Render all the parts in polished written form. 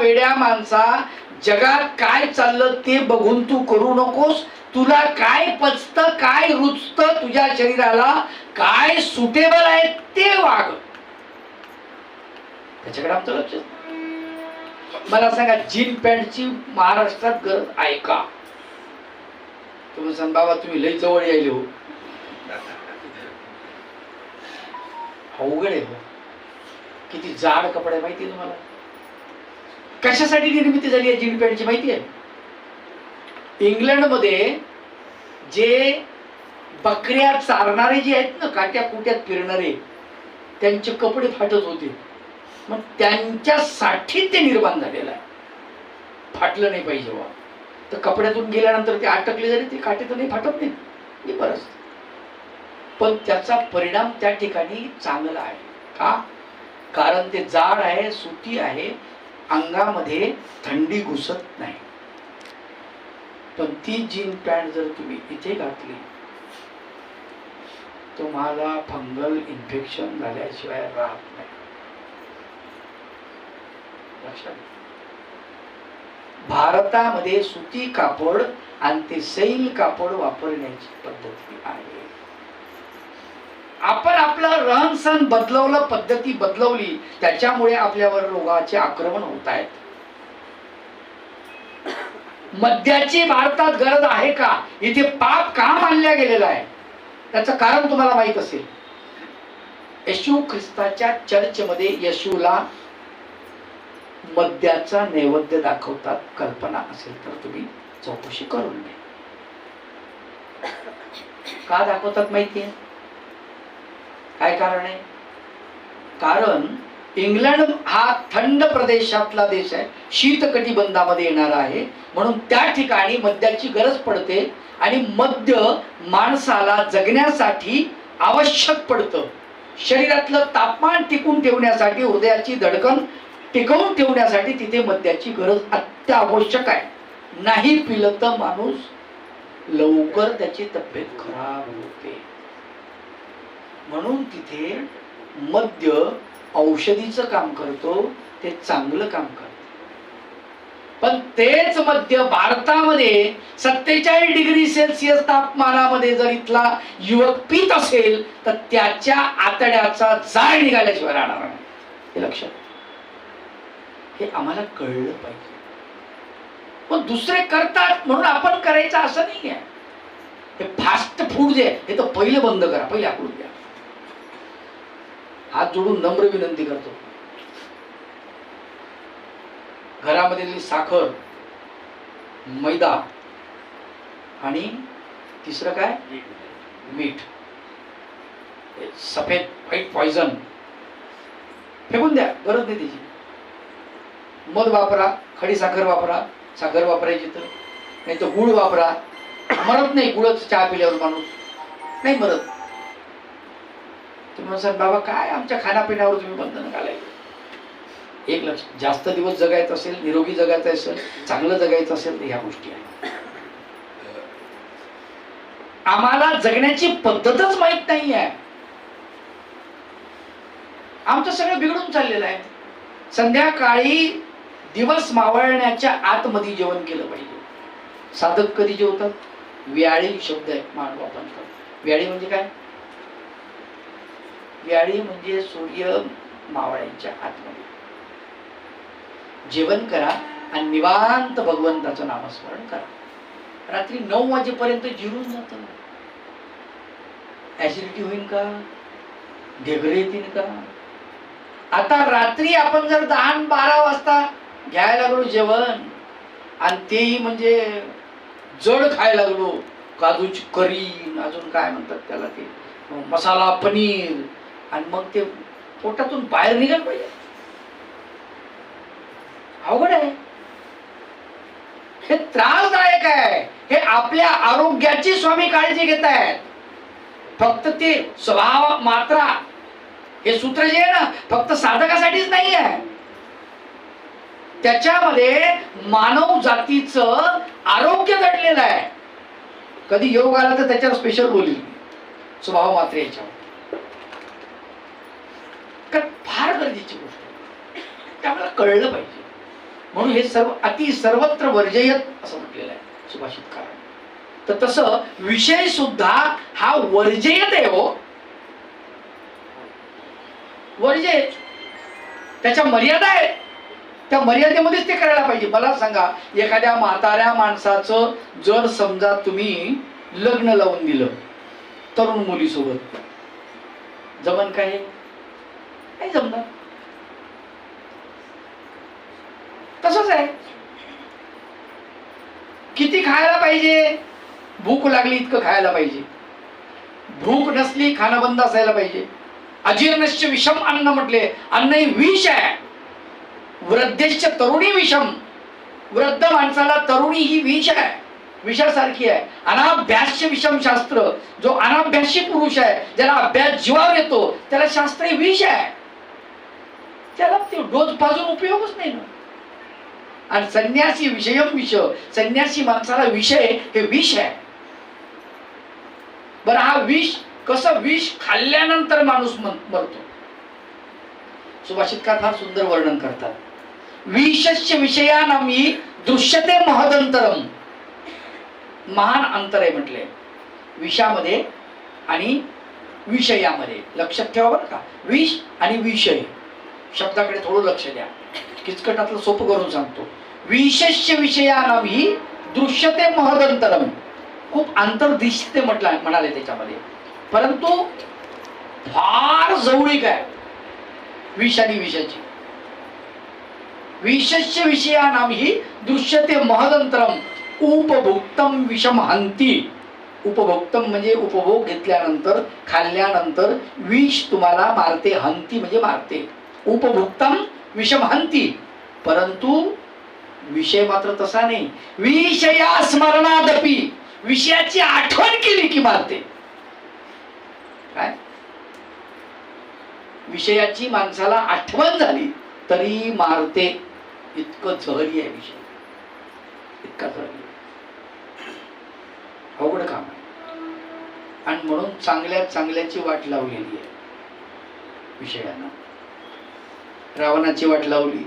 वेड्या माणसा, जगात काय चाललं ते बघून तू करू नकोस. तुला काय पचतं, काय रुचतं, तुझ्या शरीराला काय सुटेबल आहे ते वाग. त्याच्याकडे आमचं लक्ष. मला सांगा, जीन पॅन्टची महाराष्ट्रात गरज आहे का? तुम्ही सांग बाबा, तुम्ही लई जवळ यायले हो. अवघड आहे हो. किती जाड कपडे माहिती आहे तुम्हाला? कशासाठी निर्मिती झाली आहे जीन पॅन्टची माहिती आहे? इंग्लंडमध्ये जे बकऱ्या चारणारे जे आहेत ना, काट्या कुट्यात फिरणारे, त्यांचे कपडे फाटत होते. मग त्यांच्यासाठी ते निर्माण झालेलं आहे. फाटलं नाही पाहिजे वा. तर कपड्यातून गेल्यानंतर ते अटकले जरी ते काटे तर नाही फाटत नाही, हे बरंच. पण त्याचा परिणाम त्या ठिकाणी चांगला आहे का? कारण ते जाड आहे, सुती आहे, अंगामध्ये थंडी घुसत नाही. पण ती जीन पॅन्ट जर तुम्ही इथे घातली, तुम्हाला फंगल इन्फेक्शन झाल्याशिवाय राहत नाही. लक्षात. भारतामध्ये सुती कापड आणि ते सैल कापड वापरण्याची पद्धती आहे. आपण आपलं रहन सहन बदलवलं, पद्धती बदलवली, त्याच्यामुळे आपल्यावर रोगाचे आक्रमण होत आहेत. मद्याची भारतात गरज आहे का? इथे पाप का मानल्या गेलेला आहे? त्याचं कारण तुम्हाला माहित असेल. येशू ख्रिस्ताच्या चर्चमध्ये येशूला मद्याचा नैवेद्य दाखवतात. कल्पना असेल तर तुम्ही चौकशी करून घ्या. का दाखवतात माहितीये? काय कारण आहे? कारण इंग्लंड हा थंड प्रदेशातला देश आहे, शीत कटिबंधामध्ये येणारा आहे, म्हणून त्या ठिकाणी मद्याची गरज पडते. आणि मद्य माणसाला जगण्यासाठी आवश्यक पडतं. शरीरातलं तापमान टिकून ठेवण्यासाठी, हृदयाची धडकन टिकवून ठेवण्यासाठी तिथे मद्याची गरज अत्यावश्यक आहे. नाही पिलं तर माणूस लवकर त्याची तब्येत खराब होते. म्हणून तिथे मद्य औषधीचं काम करतो, ते चांगलं काम करतो. पण तेच मद्य भारतामध्ये 47 डिग्री सेल्सिअस तापमानामध्ये जर इथला युवक पीत असेल तर त्याच्या आतड्याचा जाळ निघाल्याशिवाय राहणार नाही. हे लक्षात. हे आम्हाला कळलं पाहिजे. पण दुसरे करतात म्हणून आपण करायचं असं नाही आहे. हे फास्ट फूड जे आहे हे तर पहिले बंद करा, पहिले आकडून द्या. हात जोडून नम्र विनंती करतो. घरामधली साखर, मैदा आणि तिसरं काय? मीठ. सफेद व्हाईट पॉइझन फेकून द्या, गरज नाही त्याची. मध वापरा, खडी साखर वापरा, साखर वापरायची तर, नाही तर गुळ वापरा. मरत नाही गुळच चहा पिल्यावर माणूस नाही मरत. तुम्ही म्हणसाल बाबा काय आमच्या खाण्यापिण्यावर तुम्ही बंधन घालायचं. एक लक्ष, जास्त दिवस जगायचं असेल, निरोगी जगायचं असेल, चांगलं जगायचं असेल तर ह्या गोष्टी आहेत. आम्हाला जगण्याची पद्धतच माहित नाही आहे. आमचं सगळं बिघडून चाललेलं आहे. संध्याकाळी दिवस मावळण्याच्या आतमध्ये जेवण केलं पाहिजे. साधक कधी जेवतात? व्याळी शब्द आहे मानव वापरतात. व्याळी म्हणजे काय? व्याळी म्हणजे सूर्य मावळ्याच्या आतमध्ये जेवण करा आणि निवांत भगवंताचं नामस्मरण करा. रात्री 9 वाजेपर्यंत जिरून जात. ऍसिडिटी होईल का? ढेगरे येतील का? आता रात्री आपण जर 10-12 वाजता घ्यायला लागलो जेवण, आणि तेही म्हणजे जड खायला लागलो, काजूची करी, अजून काय म्हणतात त्याला, ते मसाला पनीर, आणि मग ते पोटातून बाहेर निघालं पाहिजे. अवघड आहे. हे त्रासदायक आहे. हे आपल्या आरोग्याची स्वामी काळजी घेत आहेत. फक्त ते स्वभाव मात्रा, हे सूत्र जे आहे ना, फक्त साधकासाठीच नाही आहे. त्याच्यामध्ये मानव जातीचं आरोग्य दडलेलं आहे. कधी योग आला तर त्याच्यावर स्पेशल बोलील, स्वभाव मात्रे याच्यावर. फार गरजेची गोष्ट आहे. ते आम्हाला कळलं पाहिजे. म्हणून हे अति सर्वत्र वर्जयत असं म्हटलेलं आहे सुभाषितकारांनी. तर तसं विषय सुद्धा हा वर्जयत आहे हो, वर्जयत. त्याच्या मर्यादा आहे, त्या मर्यादेमध्येच ते करायला पाहिजे. मला सांगा, एखाद्या म्हाताऱ्या माणसाचं जर समजा तुम्ही लग्न लावून दिलं तरुण मुलीसोबत, जमन काय? नाही जमणार. तसंच आहे. किती खायला पाहिजे? भूक लागली इतकं खायला पाहिजे. भूक नसली खाणं बंद असायला पाहिजे. अजीर्णस्य विषम अन्न म्हटले, अन्न ही विष आहे. वृद्धेश्च तरुणी विषम, वृद्ध माणसाला तरुणी ही विष आहे, विषासारखी आहे. अनाभ्यास्य विषम शास्त्र, जो अनाभ्यासी पुरुष आहे, ज्याला अभ्यास जीवावर येतो, त्याला शास्त्र हे विष आहे. त्याला ते डोस पाजून उपयोगच नाही ना. आणि संन्यासी विषयम विष, संन्यासी माणसाला विषय हे विष आहे. बरं, हा विष कसं? विष खाल्ल्यानंतर माणूस मरतो. सुभाषितकार फार सुंदर वर्णन करतात. विषस्य विषयानामी दृश्यते महदंतरम. महान अंतर आहे म्हटले विषामध्ये आणि विषयामध्ये. लक्षात ठेवा बरं का, विष आणि विषय शब्दाकडे थोडं लक्ष द्या. किचकटातलं सोपं करून सांगतो. विषस्य विषयानामी दृश्यते महदंतरम, खूप अंतर दिसते म्हणाले त्याच्यामध्ये, परंतु फार जवळीक आहे विष आणि विषाची. विषस्य विषयानामी दृश्यते महदंतरम उपभोक्तम विषम हंती. उपभोक्तम म्हणजे उपभोग घेतल्यानंतर, खाल्ल्यानंतर विष तुम्हाला मारते. हंती म्हणजे मारते. उपभोक्तम विषम हंती. परंतु विषय मात्र तसा नाही. विषया स्मरणादपि, विषयाची आठवण केली की मारते. काय? विषयाची माणसाला आठवण झाली तरी मारते. इतकं जहरी आहे विषय, इतका जहरी, अवघड काम आहे. आणि म्हणून चांगल्या चांगल्याची वाट लावलेली आहे विषयानं. रावणाची वाट लावली,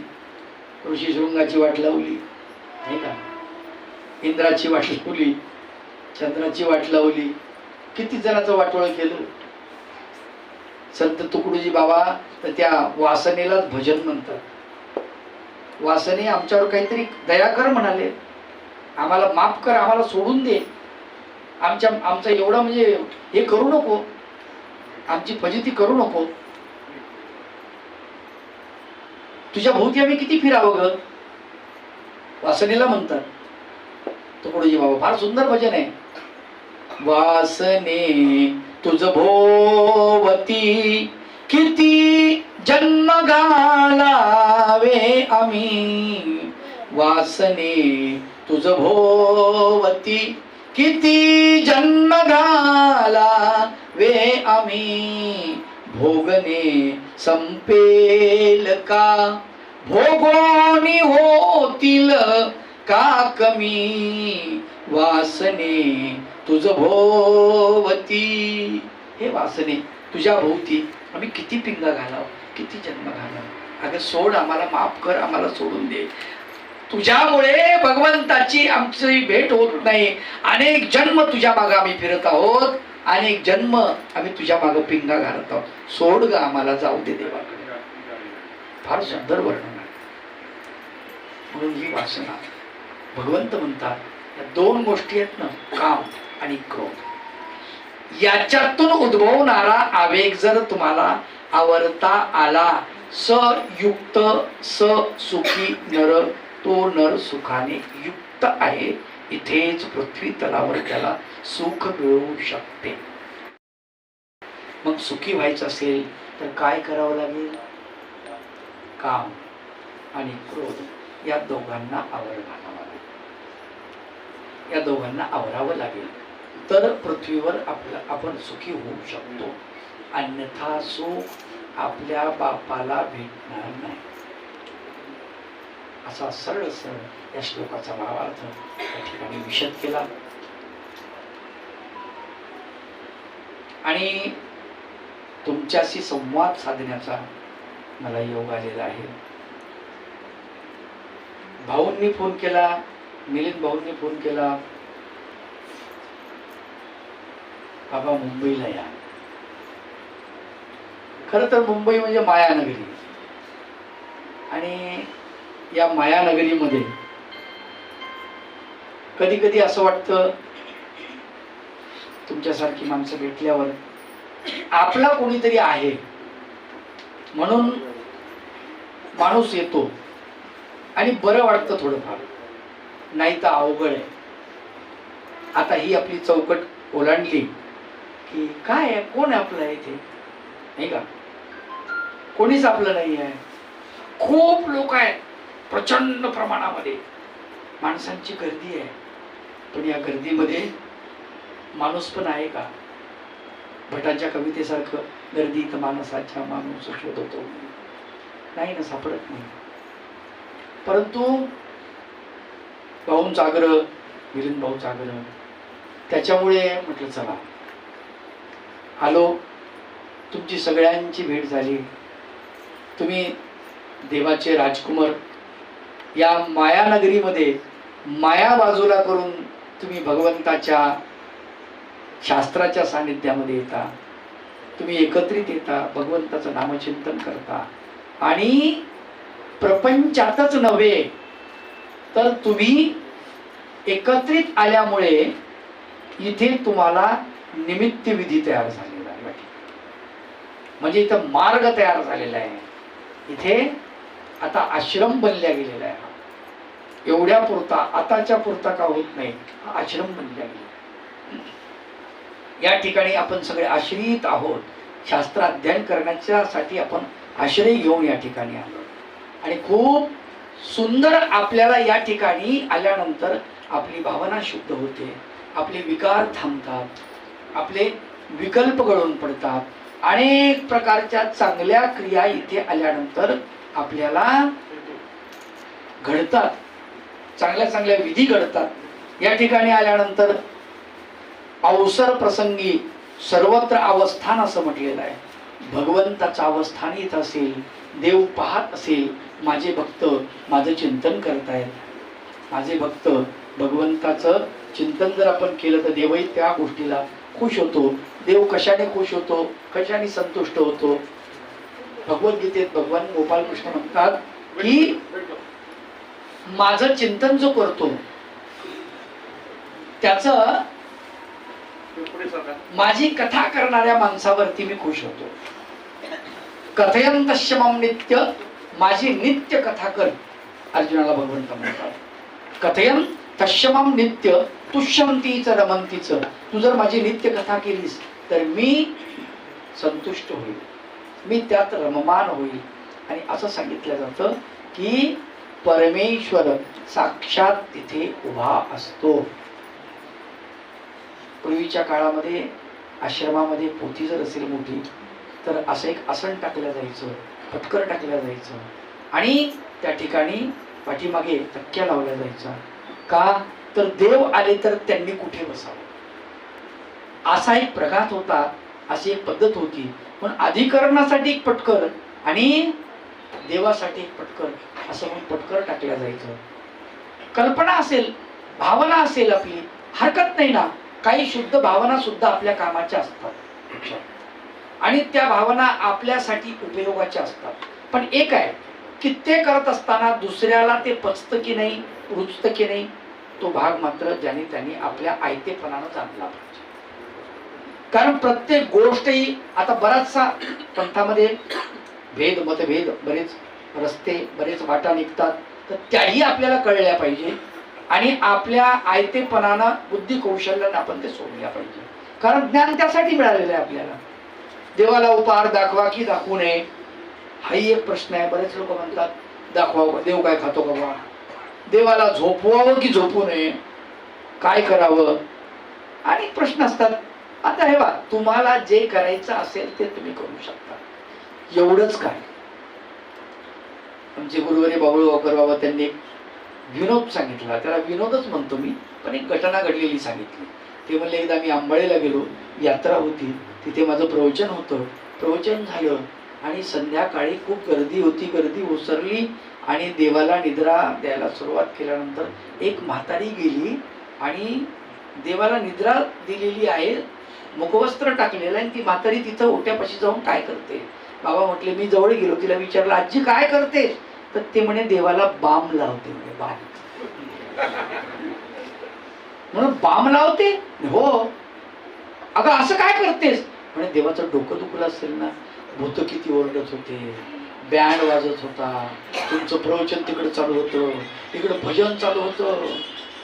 ऋषीशृंगाची वाट लावली, नाही का? इंद्राची वाट लावली, चंद्राची वाट लावली, किती जणांचं वाटोळ केलं. संत तुकडोजी बाबा तर त्या वासनेलाच भजन म्हणतात. वासने आमच्यावर काहीतरी दया कर म्हणाले, आम्हाला माफ कर, आम्हाला सोडून दे, आमचं एवढं म्हणजे हे करू नको, आमची फजिती करू नको. तुझ्या भोवती आम्ही किती फिरावं ग, वासनेला म्हणतात तुकडोजी बाबा. फार सुंदर भजन आहे. वासने तुझ भोवती किती जन्म घालावे आम्ही. वासने तुझ भोवती किती जन्म घालावे आम्ही. भोगने संपेल का, भोगोनी होतील का कमी. वासने तुझ भोवती, हे वासने तुझ्या भोवती आम्ही किती पिंगा घालाव, किती जन्म घालाव. अगं सोड, आम्हाला माफ कर, आम्हाला सोडून दे. तुझ्यामुळे भगवंताची आमची भेट होत नाही. अनेक जन्म तुझ्या मागे आम्ही फिरत आहोत, अनेक जन्म आम्ही तुझ्या मागे पिंगा घालत आहोत. सोड ग, आम्हाला जाऊ दे देवाकडे. फार सुंदर वर्णन आहे. म्हणून ही वासना, भगवंत म्हणतात या दोन गोष्टी आहेत ना, काम आणि क्रोध, याच्यातून उद्भवणारा आवेग जर तुम्हाला आवरता आला, सयुक्त स सुखी नर, तो नर सुखाने युक्त आहे. इथेच पृथ्वी तलावर त्याला सुख मिळू शकते. मग सुखी व्हायचं असेल तर काय करावं लागेल? काम आणि क्रोध या दोघांना आवर घालावं लागेल, या दोघांना आवरावं लागेल. तर पृथ्वीवर आपण सुखी होऊ शकतो. अन्यथा सुख आपल्या बापाला भेटणार नाही. असा सरळ सरळ या श्लोकाचा भावार्थ या ठिकाणी विशद केला. आणि तुमच्याशी संवाद साधण्याचा मला योग आलेला आहे. भाऊंनी फोन केला, मिलिंद भाऊंनी फोन केला, बाबा मुंबईला या. खरं तर मुंबई म्हणजे मायानगरी, आणि या मायानगरीमध्ये कधी कधी असं वाटतं तुमच्यासारखी माणसं भेटल्यावर आपला कोणीतरी आहे म्हणून माणूस येतो आणि बरं वाटतं थोडंफार, नाही तर अवघड आहे. आता ही आपली चौकट ओलांडली की काय आहे, कोण आहे आपलं इथे, नाही का? कोणीच आपलं नाही आहे. खूप लोक आहेत, प्रचंड प्रमाणामध्ये माणसांची गर्दी आहे, पण या गर्दीमध्ये माणूस पण आहे का? भटांच्या कवितेसारखं गर्दीत माणसाच्या माणूस शोधतो, नाही ना, सापडत नाही. परंतु भाऊंचा आग्रह, मिलिंद भाऊंचा आग्रह, त्याच्यामुळे म्हटलं चला आलो. तुमची सगळ्यांची भेट झाली. तुम्ही देवाचे राजकुमार, या मायानगरीमध्ये माया बाजूला करून तुम्ही भगवंताच्या शास्त्राच्या सानिध्यामध्ये येता, तुम्ही एकत्रित येता, भगवंताचं नामचिंतन करता, आणि प्रपंचातच नव्हे तर तुम्ही एकत्रित आल्यामुळे इथे तुम्हाला निमित्त विधी तयार झालेला आहे. म्हणजे इथं मार्ग तयार झालेला आहे. इथे आता आश्रम बनल्या गेलेला आहे. एवढ्या पुरता, आताच्या पुरता का होत नाही, हा आश्रम बनल्या गेला. या ठिकाणी आपण सगळे आश्रित आहोत. शास्त्र अध्ययन करण्यासाठी आपण आश्रय घेऊन या ठिकाणी आलो, आणि खूप सुंदर आपल्याला या ठिकाणी आल्यानंतर आपली भावना शुद्ध होते, आपले विकार थांबतात, आपले विकल्प गळून पडतात. अनेक प्रकारच्या चांगल्या क्रिया इथे आल्यानंतर आपल्याला घडतात, चांगल्या चांगल्या विधी घडतात. या ठिकाणी आल्यानंतर अवसर प्रसंगी सर्वत्र अवस्थान असं म्हटलेलं आहे. भगवंताचं अवस्थान इथं असेल, देव पाहत असेल, माझे भक्त माझं चिंतन करतायत, माझे भक्त भगवंताचं चिंतन जर आपण केलं तर देवही त्या गोष्टीला खुश होतो. देव कशाने खुश होतो, कशाने संतुष्ट होतो? भगवद्गीतेत भगवान गोपालकृष्ण म्हणतात की माझं चिंतन जो करतो त्याचं माझी कथा करणाऱ्या माणसावरती मी खुश होतो. कथयंतस्य मम नित्य, माझी नित्य कथा कर, अर्जुनाला भगवंत म्हणतात. कथयन तस्य मम नित्य तुष्यंतीच रमंतीच, तू जर माझी नित्य कथा केलीस तर मी संतुष्ट होईल, मी त्यात रममान होईल. आणि असं सांगितलं जातं की परमेश्वर साक्षात तिथे उभा असतो. पूर्वीच्या काळामध्ये आश्रमामध्ये पोथी जर असेल मोठी तर असं एक आसन टाकलं जायचं, पटकर टाकलं जायचं, आणि त्या ठिकाणी पाठीमागे तक्क्या लावल्या जायचा. का तर देव आले तर त्यांनी कुठे बसावं, असा एक प्रघात होता, अशी एक पद्धत होती. पण अधिकरणासाठी एक पटकर आणि देवासाठी एक पटकर, असं म्हणून पटकर टाकल्या जायचं. कल्पना असेल, भावना असेल आपली, हरकत नाही ना. काही शुद्ध भावना सुद्धा आपल्या कामाच्या असतात आणि त्या भावना आपल्यासाठी उपयोगाच्या असतात. पण एक आहे की ते करत असताना दुसऱ्याला ते पचतं की नाही, रुचतं की नाही, तो भाग मात्र ज्याने त्यांनी आपल्या आयतेपणानं जाणला पाहिजे. कारण प्रत्येक गोष्ट ही, आता बराचसा पंथामध्ये भेद, मतभेद, बरेच रस्ते, बरेच वाटा निघतात, तर त्याही आपल्याला कळल्या पाहिजे आणि आपल्या आयतेपणानं, बुद्धी कौशल्यानं आपण ते सोडल्या पाहिजे. कारण ज्ञान त्यासाठी मिळालेलं आहे आपल्याला. देवाला उपहार दाखवा की दाखवू नये, हाही एक प्रश्न आहे. बरेच लोक म्हणतात दाखवावं, देव काय खातो का बा, देवाला झोपवावं की झोपू नये, काय करावं, अनेक प्रश्न असतात. आता हे बा, तुम्हाला जे करायचं असेल ते तुम्ही करू शकता, एवढंच काय. आमचे गुरुवारी बाबुळगावकर बाबा त्यांनी एक विनोद सांगितला, त्याला विनोदच म्हणतो मी, पण एक घटना घडलेली सांगितली. ते म्हणले एकदा मी आंबाळेला गेलो, यात्रा होती, तिथे माझं प्रवचन होतं. प्रवचन झालं आणि संध्याकाळी खूप गर्दी होती, गर्दी ओसरली आणि देवाला निद्रा द्यायला सुरुवात केल्यानंतर एक म्हातारी गेली आणि देवाला निद्रा दिलेली आहे, मुखवस्त्र टाकलेलं आहे, आणि ती म्हातारी तिथं ओट्यापाशी जाऊन काय करते. बाबा म्हटले, मी जवळ गेलो, तिला विचारलं, आजी काय करते? तर ते म्हणे, देवाला बाम लावते. म्हणे बाम म्हणून बाम लावते? हो. अगं असं काय करतेस? म्हणे देवाचं डोकं दुखलं असेल ना, भूत किती ओरडत होते, बँड वाजत होता, तुमचं प्रवचन तिकडे चालू होतं, तिकडे भजन चालू होतं,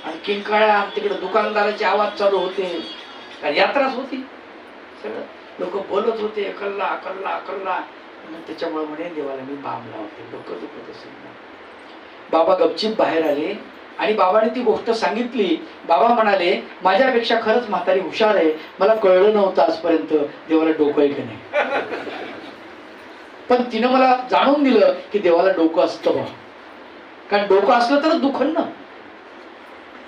आणि किंकाळ्या तिकडे दुकानदाराचे आवाज चालू होते, यात्राच होती, सगळं लोक बोलत होते, अकल्ला अकल्ला अकल्ला. त्याच्यामुळे म्हणे देवाला मी बाम लावते, डोकं दुखत असेल ना. बाबा गपचीप बाहेर आले आणि बाबाने ती गोष्ट सांगितली. बाबा म्हणाले, माझ्यापेक्षा खरंच म्हातारी हुशार आहे, मला कळलं नव्हतं आजपर्यंत देवाला डोकं आहे की नाही. पण तिनं मला जाणून दिलं की देवाला डोकं असतं बा, कारण डोकं असलं तर दुखन ना.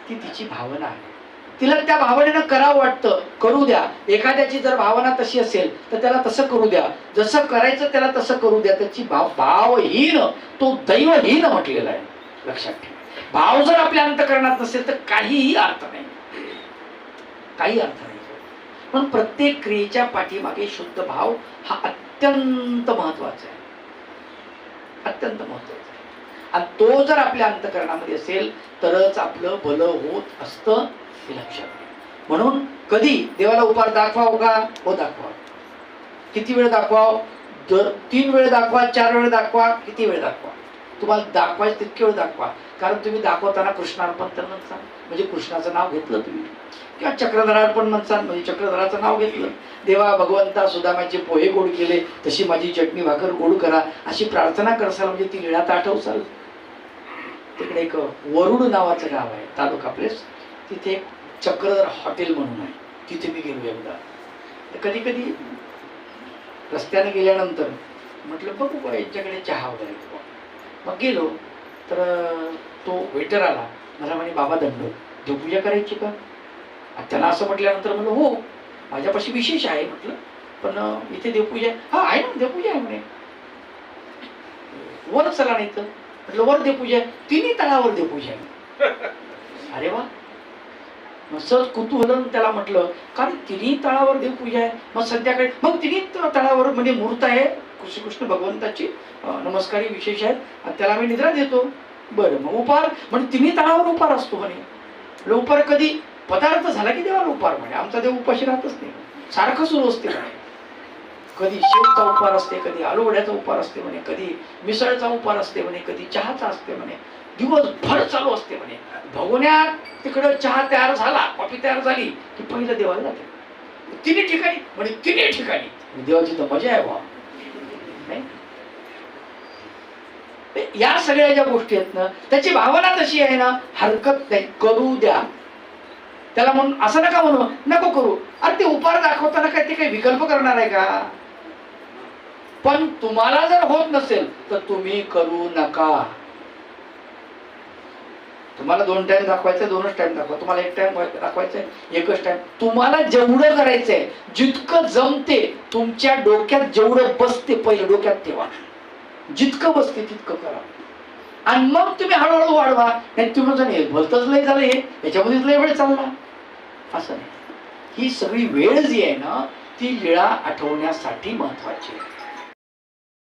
ती तिची भावना आहे, तिला त्या भावनेनं करावं वाटतं, करू द्या. एखाद्याची जर भावना तशी असेल तर त्याला तसं करू द्या, जसं करायचं त्याला तसं करू द्या. त्याची भावहीन, तो दैवहीन म्हटलेला आहे, लक्षात ठेवा. भाव जर आपल्या अंतःकरणात नसेल तर काहीही अर्थ नाही, काही अर्थ नाही. पण प्रत्येक क्रियेच्या पाठीमागे शुद्ध भाव हा अत्यंत महत्वाचा आहे, अत्यंत महत्वाचा आहे. आणि तो जर आपल्या अंतःकरणामध्ये असेल तरच आपलं भलं होत असतं, हे लक्षात. म्हणून कधी देवाला उपहार दाखवाव का? हो दाखवा. किती वेळ दाखवाव? 3 वेळ दाखवा, 4 वेळ दाखवा, किती वेळ दाखवा, तुम्हाला दाखवायचं तितके वेळ दाखवा. कारण तुम्ही दाखवताना कृष्णार्पण तर म्हणसाल, म्हणजे कृष्णाचं नाव घेतलं तुम्ही, किंवा चक्रधरार्पण म्हणसाल, म्हणजे चक्रधराचं नाव घेतलं. देवा भगवंता सुदामाचे पोहे गोड केले, तशी माझी चटणी भाकर गोड करा, अशी प्रार्थना करसाल, म्हणजे ती लीळा आठवसाल. तिकडे एक वरुड नावाचं गाव आहे, तालुका प्लेस, तिथे एक चक्रधर हॉटेल म्हणून आहे, तिथे मी गेलो एकदा. तर कधी कधी रस्त्याने गेल्यानंतर म्हटलं बघू बा यांच्याकडे चहा वगैरे. मग गेलो तर तो वेटर आला, मला म्हणे, बाबा दंड, देवपूजा करायची का? त्यांना असं म्हटल्यानंतर म्हणलं हो, माझ्यापाशी विशेष आहे. म्हटलं पण इथे देवपूजा? हा आहे ना, देवपूजा आहे म्हणे. वर चला नाही तर. म्हटलं वर देवपूजा? 3 तळावर देवपूजा आहे. अरे वा. मग सहज कुतूहलन त्याला म्हटलं, कारण 3 तळावर देवपूजा आहे, मग संध्याकाळी मग 3 तळावर म्हणजे मूर्त आहे कृष्ण भगवंताची, नमस्कारी विशेष आहेत, आणि त्याला मी निद्रा देतो. बरं, मग उपहार म्हणजे 3 तळावर उपहार असतो म्हणे. उपहार कधी पदार्थ झाला की देवाला उपहार म्हणे, आमचा देव उपाशी राहतच नाही, सारखं सुरू असते म्हणे. कधी शेवचा उपहार असते, कधी आलूवड्याचा उपहार असते म्हणे, कधी मिसळचा उपहार असते म्हणे, कधी चहाचा असते म्हणे, दिवसभर चालू असते म्हणे. भगवण्यात तिकडं चहा तयार झाला, कॉफी तयार झाली की पहिलं देवाला जाते. 3 ठिकाणी म्हणजे 3 ठिकाणी देवाची तर मजा आहे बा. या सगळ्या ज्या गोष्टी आहेत ना, त्याची भावना तशी आहे ना, हरकत नाही, करू द्या त्याला. म्हणून असं नका म्हणू, नको करू. अरे ते उपहार दाखवताना काय ते काही विकल्प करणार आहे का? पण तुम्हाला जर होत नसेल तर तुम्ही करू नका. तुम्हाला 2 टाइम दाखवायचं, 2च टाइम दाखवा. तुम्हाला 1 टाइम दाखवायचंय, 1च टाइम. तुम्हाला जेवढं करायचंय, जितकं जमते, तुमच्या डोक्यात जेवढं बसते पहिलं डोक्यात ठेवा. जितकं बसते तितकं करा, आणि मग तुम्ही हळूहळू वाढवा. नाही तुम्ही जण भलतच लय झालं, हे याच्यामध्येच लय वेळ चालला, असं नाही. ही सगळी वेळ जी आहे ना, ती लीळा आठवण्यासाठी महत्वाची आहे.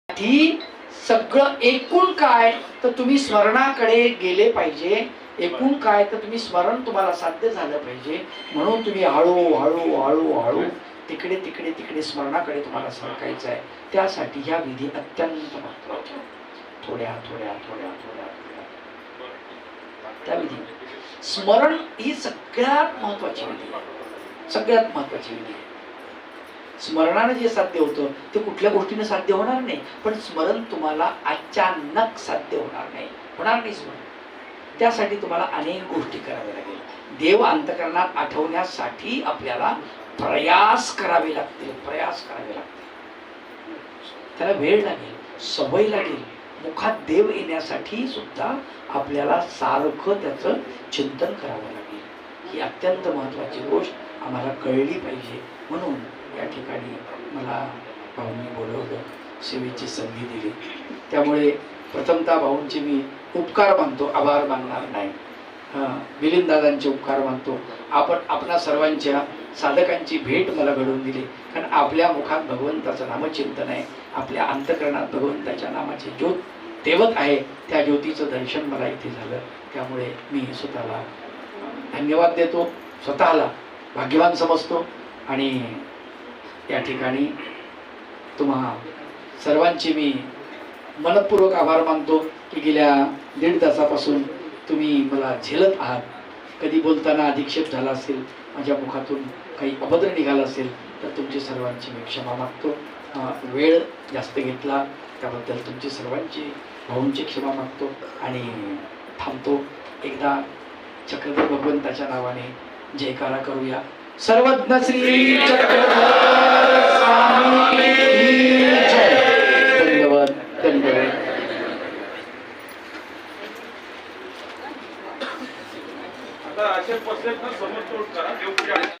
ती सगळं एकूण काय तर तुम्ही स्मरणाकडे गेले पाहिजे. एकूण काय तर तुम्ही स्मरण तुम्हाला साध्य झालं पाहिजे. म्हणून तुम्ही हळूहळू हळूहळू तिकडे तिकडे तिकडे स्मरणाकडे तुम्हाला सरकायचं आहे. त्यासाठी ह्या विधी अत्यंत महत्वाच्या. थोड्या थोड्या थोड्या थोड्या त्या विधी. स्मरण ही सगळ्यात महत्वाची विधी आहे, सगळ्यात महत्वाची विधी आहे. स्मरणाने जे साध्य होतं ते कुठल्या गोष्टीने साध्य होणार नाही, पण स्मरण तुम्हाला अचानक साध्य होणार नाही स्मरण. त्यासाठी तुम्हाला अनेक गोष्टी कराव्या लागेल. देव अंतःकरणात आठवण्यासाठी आपल्याला प्रयास करावे लागतील, प्रयास करावे लागतील. त्याला वेळ लागेल, सवय लागेल. मुखात देव येण्यासाठी सुद्धा आपल्याला सारखं त्याचं चिंतन करावं लागेल. ही अत्यंत महत्वाची गोष्ट आम्हाला कळली पाहिजे. म्हणून या ठिकाणी मला भाऊंनी बोलवलं, सेवेची संधी दिली. त्यामुळे प्रथमतः भाऊंचे मी उपकार मानतो, आभार मानणार नाही. मिलिंद दादांचे उपकार मानतो. आपणा सर्वांच्या साधकांची भेट मला घडवून दिली. कारण आपल्या मुखात भगवंताचं नामचिंतन आहे, आपल्या अंतःकरणात भगवंताच्या नामाची ज्योत तेवत आहे. त्या ज्योतीचं दर्शन मला इथे झालं. त्यामुळे मी स्वतःला धन्यवाद देतो, स्वतःला भाग्यवान समजतो. आणि या ठिकाणी तुम्हा सर्वांची मी मनपूर्वक आभार मानतो की गेल्या 1.5 तासापासून तुम्ही मला झेलत आहात. कधी बोलताना अधिक्षेप झाला असेल, माझ्या मुखातून काही अभद्र निघाला असेल तर तुमची सर्वांची मी क्षमा मागतो. वेळ जास्त घेतला त्याबद्दल तुमची सर्वांची, भाऊंची क्षमा मागतो आणि थांबतो. एकदा चक्रधर भगवंताच्या नावाने जयकारा करूया. सर्वज्ञ श्री चक्रधर स्वामी जय. धन्यवाद धन्यवाद. आता असे प्रश्न समोर करा.